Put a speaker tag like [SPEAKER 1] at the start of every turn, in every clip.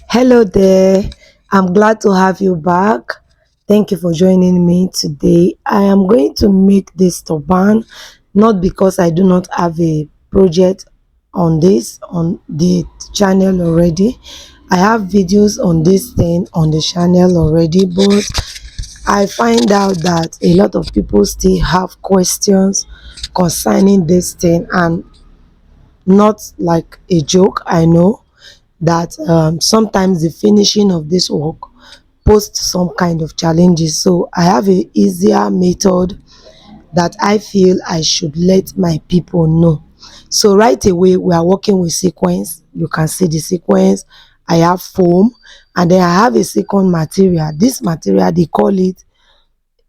[SPEAKER 1] Hello there. I'm glad to have you back. Thank you for joining me today. I am going to make this turban not because I do not have a project on this on the channel already. I have videos on this thing on the channel already, but I find out that a lot of people still have questions concerning this thing, and not like a joke. I know that sometimes the finishing of this work poses some kind of challenges. So I have a easier method that I feel I should let my people know. So right away, we are working with sequence. You can see the sequence. I have foam, and then I have a second material. This material, they call it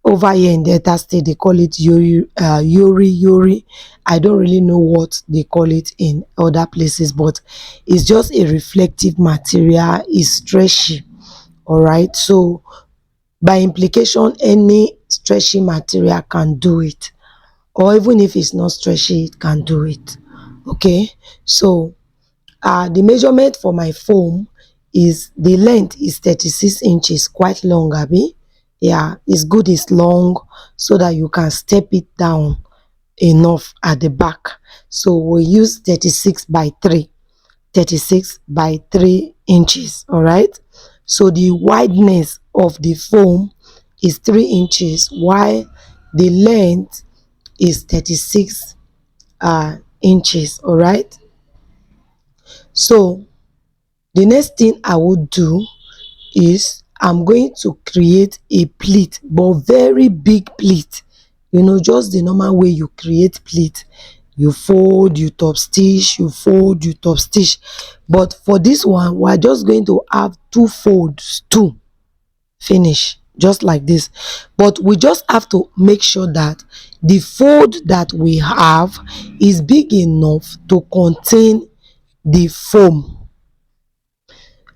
[SPEAKER 1] over here in Delta State, they call it yori. I don't really know what they call it in other places, but it's just a reflective material. It's stretchy. All right. So by implication, any stretchy material can do it, or even if it's not stretchy, it can do it. Okay. So the measurement for my foam is, the length is 36 inches, quite long, abi. Yeah, it's good, it's long, so that you can step it down enough at the back. So we use 36 by 3, 36 by 3 inches. All right. So the wideness of the foam is 3 inches, while the length is 36 inches. All right. So the next thing I would do is I'm going to create a pleat, but very big pleat. Just the normal way you create pleat. You fold, you top stitch, you fold, you top stitch. But for this one, we're just going to have two folds, two, finish, just like this. But we just have to make sure that the fold that we have is big enough to contain the foam.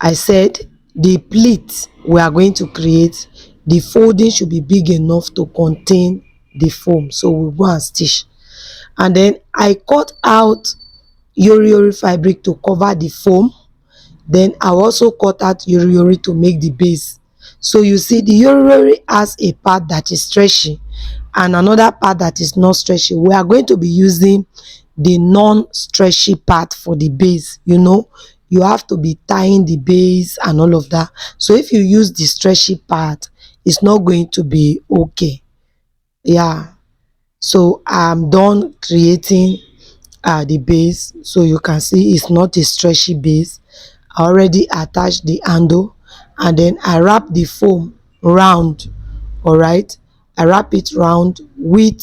[SPEAKER 1] I said the pleat we are going to create, the folding should be big enough to contain the foam. So we'll go and stitch. And then I cut out yori fabric to cover the foam. Then I also cut out yori to make the base. So you see, the yori has a part that is stretchy and another part that is not stretchy. We are going to be using the non-stretchy part for the base. You have to be tying the base and all of that. So if you use the stretchy part, it's not going to be okay. Yeah. So I'm done creating the base. So you can see it's not a stretchy base. I already attached the handle, and then I wrap the foam round. All right. I wrap it round with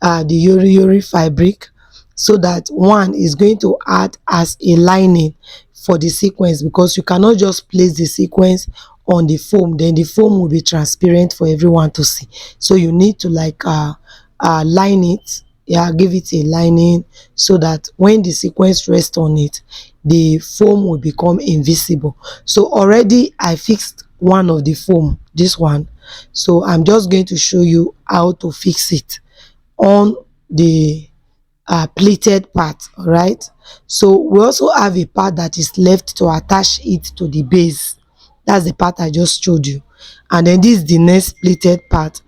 [SPEAKER 1] the yori fabric, so that one is going to act as a lining for the sequence, because you cannot just place the sequence on the foam, then the foam will be transparent for everyone to see. So you need to like line it. Yeah, give it a lining, so that when the sequence rests on it, the foam will become invisible. So already I fixed one of the foam, this one. So I'm just going to show you how to fix it on the pleated part. All right. So we also have a part that is left to attach it to the base. That's the part I just showed you. And then this is the next pleated part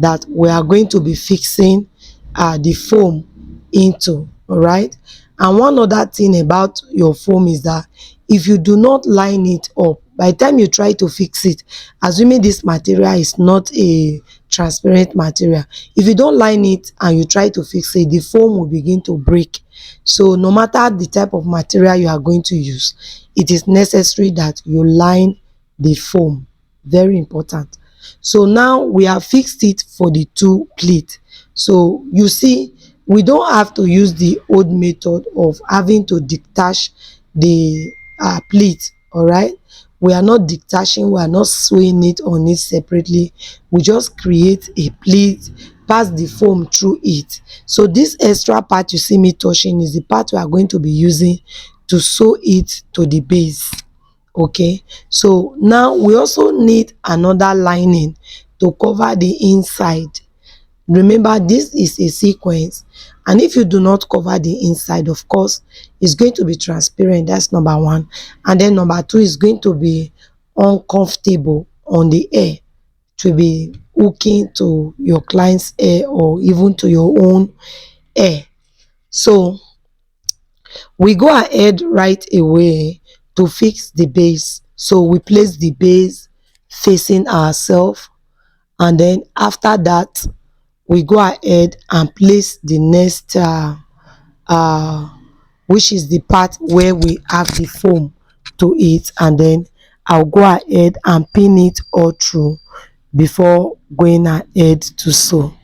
[SPEAKER 1] that we are going to be fixing the foam into. All right. And one other thing about your foam is that if you do not line it up, by the time you try to fix it, assuming this material is not a transparent material, if you don't line it and you try to fix it, the foam will begin to break. So no matter the type of material you are going to use, it is necessary that you line the foam. Very important. So now we have fixed it for the two pleats. So you see, we don't have to use the old method of having to detach the pleat. All right. We are not detaching, we are not sewing it on it separately. We just create a pleat, pass the foam through it. So this extra part you see me touching is the part we are going to be using to sew it to the base. Okay. So now we also need another lining to cover the inside. Remember, this is a sequence, and if you do not cover the inside, of course it's going to be transparent. That's number one. And then number two is going to be uncomfortable on the hair, to be hooking to your client's hair or even to your own hair. So we go ahead right away to fix the base. So we place the base facing ourselves, and then after that we go ahead and place the next uh which is the part where we have the foam to it, and then I'll go ahead and pin it all through before going ahead to sew.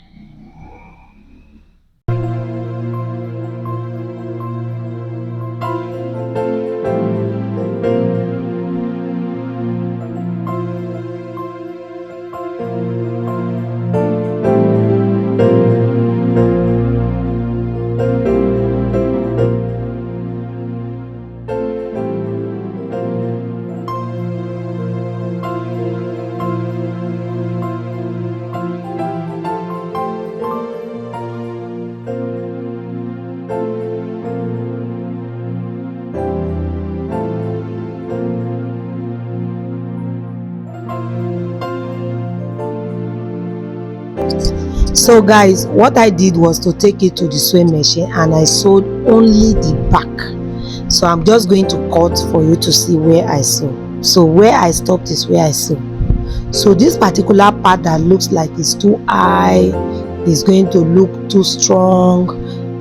[SPEAKER 1] So guys, what I did was to take it to the sewing machine and I sewed only the back. So I'm just going to cut for you to see where I sew. So where I stopped is where I sew. So this particular part that looks like it's too high, is going to look too strong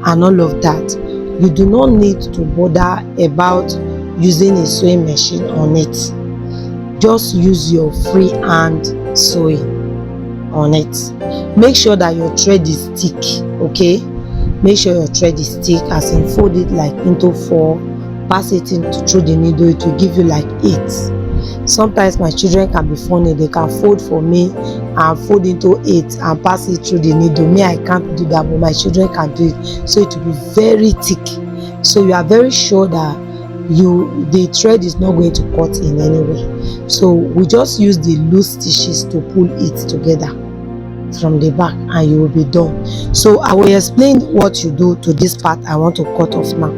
[SPEAKER 1] and all of that, you do not need to bother about using a sewing machine on it. Just use your free hand sewing on it. Make sure that your thread is thick, okay? Make sure your thread is thick, as in fold it like into 4, pass it into through the needle, it will give you like 8. Sometimes my children can be funny, they can fold for me and fold into 8 and pass it through the needle. Me, I can't do that, but my children can do it. So it will be very thick, so you are very sure that the thread is not going to cut in any way. So we just use the loose stitches to pull it together from the back and you will be done. So I will explain what you do to this part I want to cut off now.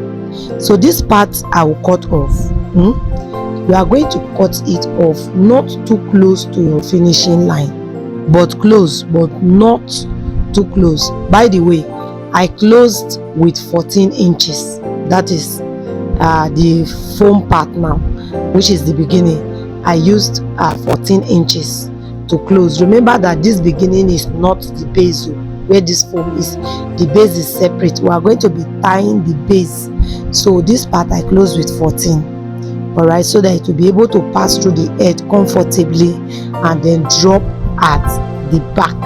[SPEAKER 1] So this part I will cut off. You are going to cut it off not too close to your finishing line, but close, but not too close. By the way, I closed with 14 inches. That is the foam part now, which is the beginning. I used 14 inches to close. Remember that this beginning is not the base where this foam is. The base is separate. We are going to be tying the base. So this part I close with 14. All right, so that it will be able to pass through the head comfortably and then drop at the back.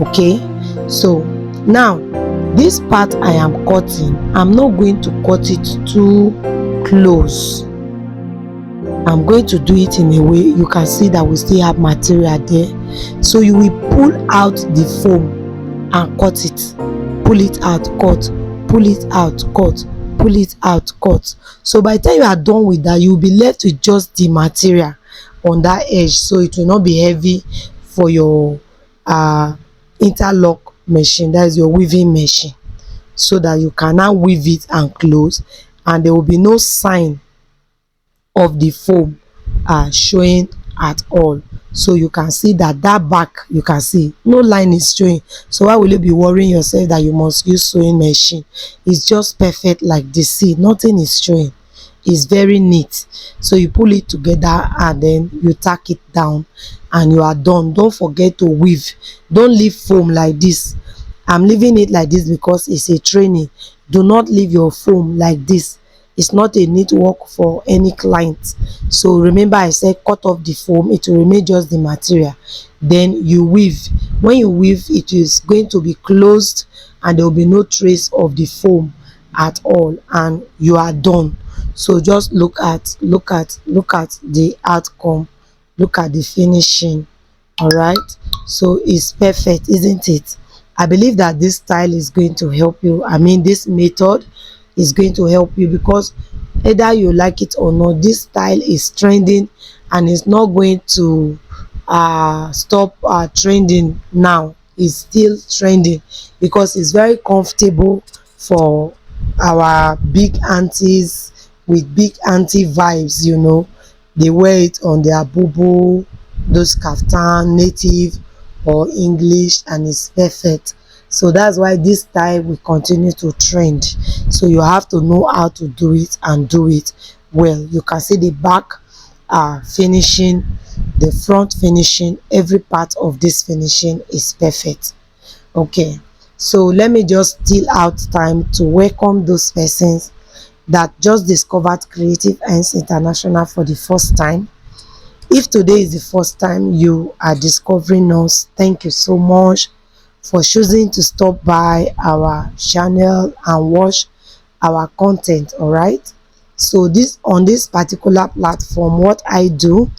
[SPEAKER 1] Okay, so now this part I am cutting, I'm not going to cut it too close. I'm going to do it in a way you can see that we still have material there. So you will pull out the foam and cut it. Pull it out, cut. Pull it out, cut. Pull it out, cut. So by the time you are done with that, you will be left with just the material on that edge, so it will not be heavy for your interlock machine, that is your weaving machine, so that you can now weave it and close, and there will be no sign of the foam showing at all. So you can see that back, you can see no line is showing. So why will you be worrying yourself that you must use sewing machine? It's just perfect like this. See, nothing is showing. It's very neat. So you pull it together and then you tack it down and you are done. Don't forget to weave. Don't leave foam like this. I'm leaving it like this because it's a training. Do not leave your foam like this. It's not a neat work for any client. So remember, I said cut off the foam, it will remain just the material. Then you weave. When you weave, it is going to be closed and there will be no trace of the foam at all, and you are done. So just look at the outcome, look at the finishing. All right, so it's perfect, isn't it? I believe that this style is going to help you. I mean, this method is going to help you, because either you like it or not, this style is trending and it's not going to stop trending now. is still trending because it's very comfortable for our big aunties with big auntie vibes, you know. They wear it on their bubu, those kaftan, native or English, and it's perfect. So that's why this style will continue to trend. So you have to know how to do it and do it well. You can see the back finishing, the front finishing, every part of this finishing is perfect. Okay, so let me just steal out time to welcome those persons that just discovered Creative Ends International for the first time. If today is the first time you are discovering us, thank you so much for choosing to stop by our channel and watch our content. All right, so this on this particular platform, what I do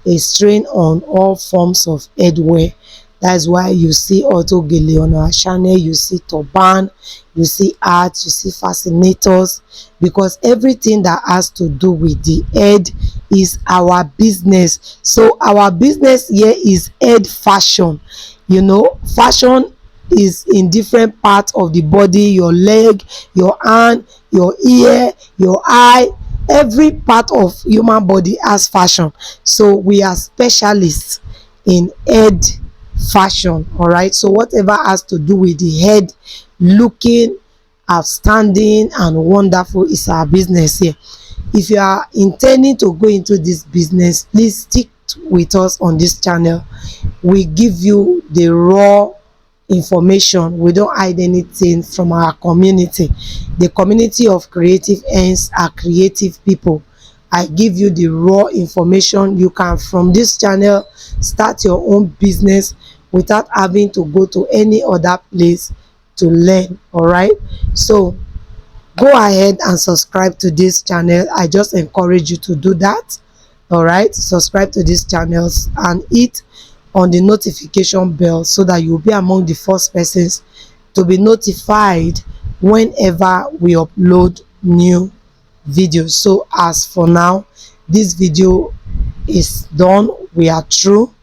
[SPEAKER 1] is train on all forms of headwear. That's why you see auto gele on our channel, you see turban, you see art, you see fascinators, because everything that has to do with the head is our business. So our business here is head fashion. You know, fashion is in different parts of the body, your leg, your hand, your ear, your eye, every part of human body has fashion. So we are specialists in head fashion. All right, so whatever has to do with the head looking outstanding and wonderful is our business here. If you are intending to go into this business, please stick with us on this channel. We give you the raw information. We don't hide anything from our community. The community of Creative Ends are creative people. I give you the raw information. You can, from this channel, start your own business without having to go to any other place to learn. All right, so go ahead and subscribe to this channel. I just encourage you to do that. All right, subscribe to these channels and hit on the notification bell so that you'll be among the first persons to be notified whenever we upload new videos. So as for now, this video is done, we are through.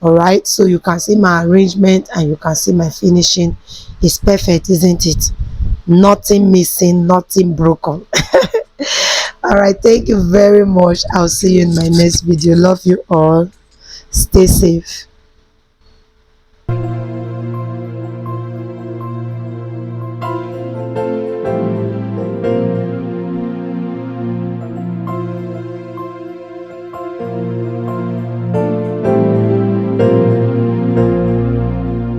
[SPEAKER 1] All right, so you can see my arrangement and you can see my finishing. It's perfect, isn't it? Nothing missing, nothing broken. All right, thank you very much. I'll see you in my next video. Love you all. Stay safe.